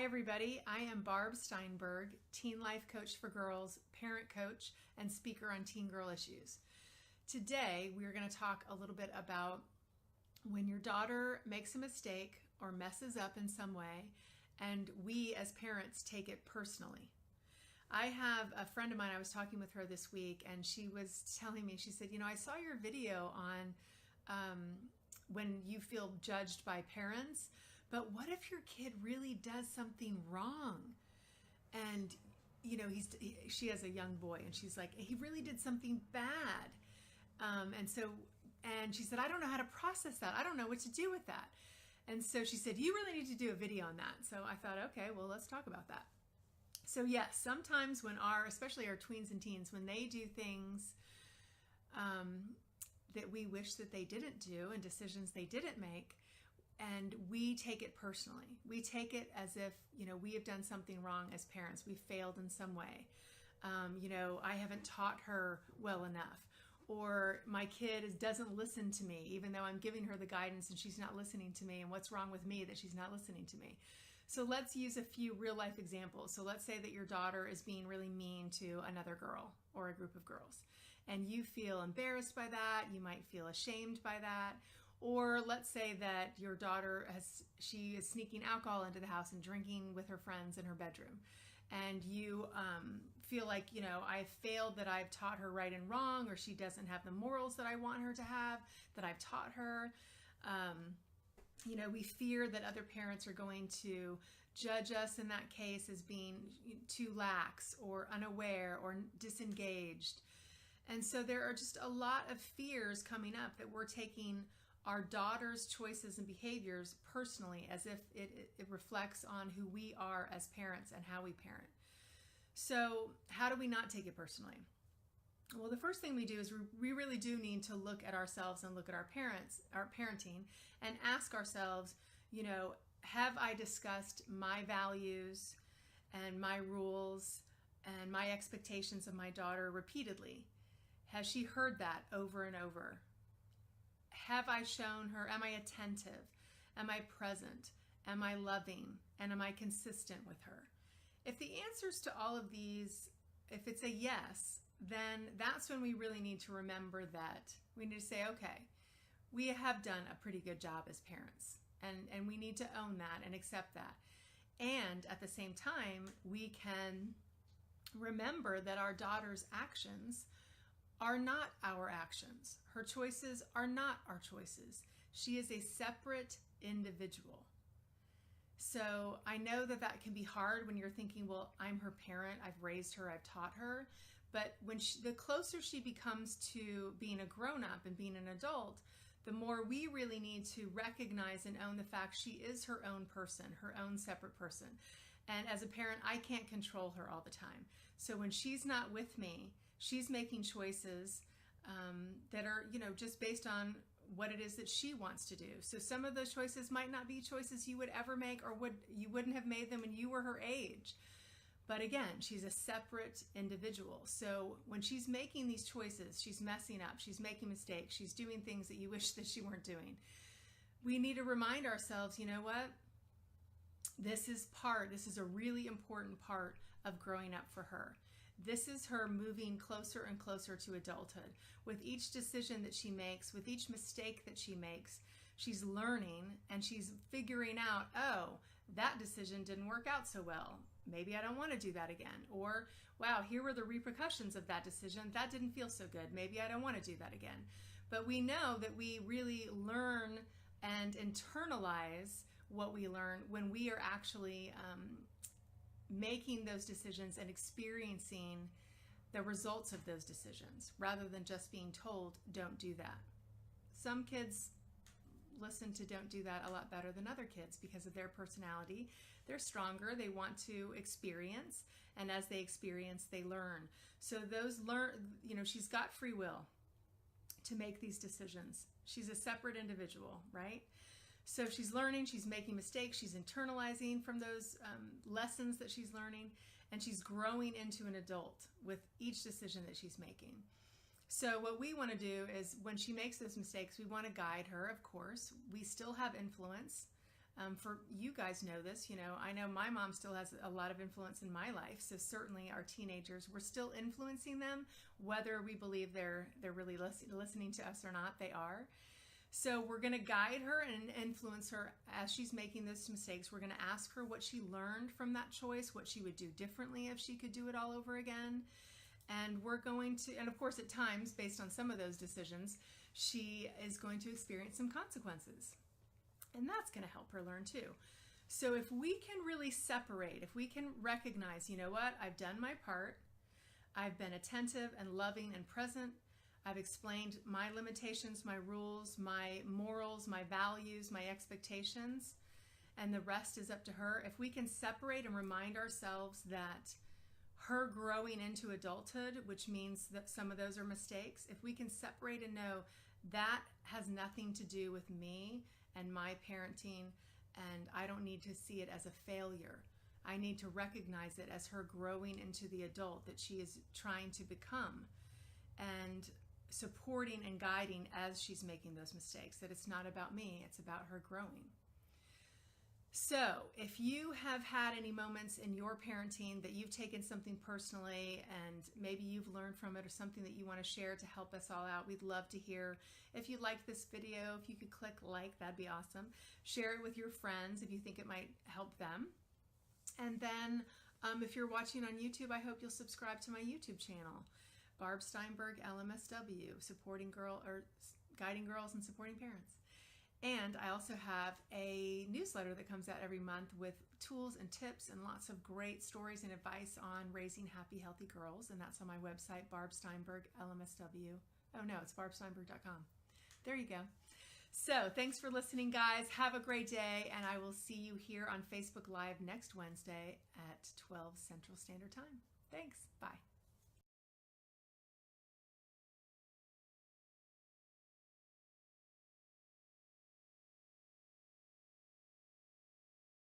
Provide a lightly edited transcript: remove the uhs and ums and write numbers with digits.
everybody. I am Barb Steinberg, teen life coach for girls, parent coach, and speaker on teen girl issues. Today, we're going to talk a little bit about when your daughter makes a mistake or messes up in some way, and we as parents take it personally. I have a friend of mine, I was talking with her this week, and she was telling me, she said, I saw your video on when you feel judged by parents, but what if your kid really does something wrong? And, she has a young boy, and she's like, he really did something bad. And she said, I don't know how to process that. I don't know what to do with that. And so she said, you really need to do a video on that. So I thought, okay, well, let's talk about that. So yes, sometimes when especially our tweens and teens, when they do things that we wish that they didn't do and decisions they didn't make, and we take it personally. We take it as if, we have done something wrong as parents. We failed in some way. I haven't taught her well enough, or my kid doesn't listen to me, even though I'm giving her the guidance and she's not listening to me, and what's wrong with me that she's not listening to me. So let's use a few real life examples. So let's say that your daughter is being really mean to another girl or a group of girls, and you feel embarrassed by that. You might feel ashamed by that. Or let's say that your daughter she is sneaking alcohol into the house and drinking with her friends in her bedroom. And you feel like, I failed, that I've taught her right and wrong, or she doesn't have the morals that I want her to have, that I've taught her. We fear that other parents are going to judge us in that case as being too lax or unaware or disengaged. And so there are just a lot of fears coming up that we're taking our daughter's choices and behaviors personally, as if it reflects on who we are as parents and how we parent. So how do we not take it personally? Well, the first thing we do is we really do need to look at ourselves and look at our parenting, and ask ourselves, have I discussed my values and my rules and my expectations of my daughter repeatedly? Has she heard that over and over? Have I shown her, am I attentive? Am I present? Am I loving? And am I consistent with her? If the answers to all of these, if it's a yes, then that's when we really need to remember that we need to say, okay, we have done a pretty good job as parents, and we need to own that and accept that. And at the same time, we can remember that our daughter's actions are not our actions. Her choices are not our choices. She is a separate individual. So I know that that can be hard when you're thinking, well, I'm her parent, I've raised her, I've taught her. But when the closer she becomes to being a grown-up and being an adult, the more we really need to recognize and own the fact she is her own person, her own separate person. And as a parent, I can't control her all the time. So when she's not with me, she's making choices that are, just based on what it is that she wants to do. So some of those choices might not be choices you would ever make, or you wouldn't have made them when you were her age. But again, she's a separate individual. So when she's making these choices, she's messing up, she's making mistakes, she's doing things that you wish that she weren't doing. We need to remind ourselves, what? This is a really important part of growing up for her. This is her moving closer and closer to adulthood. With each decision that she makes, with each mistake that she makes, she's learning and she's figuring out, oh, that decision didn't work out so well. Maybe I don't want to do that again. Or, wow, here were the repercussions of that decision. That didn't feel so good. Maybe I don't want to do that again. But we know that we really learn and internalize what we learn when we are actually making those decisions and experiencing the results of those decisions, rather than just being told, don't do that. Some kids listen to don't do that a lot better than other kids because of their personality. They're stronger, they want to experience, and as they experience, they learn. So she's got free will to make these decisions. She's a separate individual, right? So she's learning, she's making mistakes, she's internalizing from those lessons that she's learning, and she's growing into an adult with each decision that she's making. So what we want to do is when she makes those mistakes, we want to guide her, of course. We still have influence For you guys know this, I know my mom still has a lot of influence in my life. So certainly our teenagers, we're still influencing them, whether we believe they're really listening to us or not, they are. So we're going to guide her and influence her as she's making those mistakes. We're going to ask her what she learned from that choice, what she would do differently if she could do it all over again. And we're going to, and of course at times, based on some of those decisions, she is going to experience some consequences. And that's going to help her learn too. So if we can really separate, if we can recognize, you know what, I've done my part, I've been attentive and loving and present, I've explained my limitations, my rules, my morals, my values, my expectations, and the rest is up to her. If we can separate and remind ourselves that her growing into adulthood, which means that some of those are mistakes, if we can separate and know that has nothing to do with me and my parenting, and I don't need to see it as a failure. I need to recognize it as her growing into the adult that she is trying to become, and supporting and guiding as she's making those mistakes, that it's not about me, it's about her growing. So if you have had any moments in your parenting that you've taken something personally and maybe you've learned from it or something that you want to share to help us all out, we'd love to hear. If you liked this video, if you could click like, that'd be awesome. Share it with your friends if you think it might help them. And then if you're watching on YouTube, I hope you'll subscribe to my YouTube channel, Barb Steinberg, LMSW, guiding girls and supporting parents. And I also have a newsletter that comes out every month with tools and tips and lots of great stories and advice on raising happy, healthy girls. And that's on my website, Barb Steinberg, LMSW. Oh no, it's barbsteinberg.com. There you go. So thanks for listening, guys. Have a great day. And I will see you here on Facebook Live next Wednesday at 12 Central Standard Time. Thanks. Bye.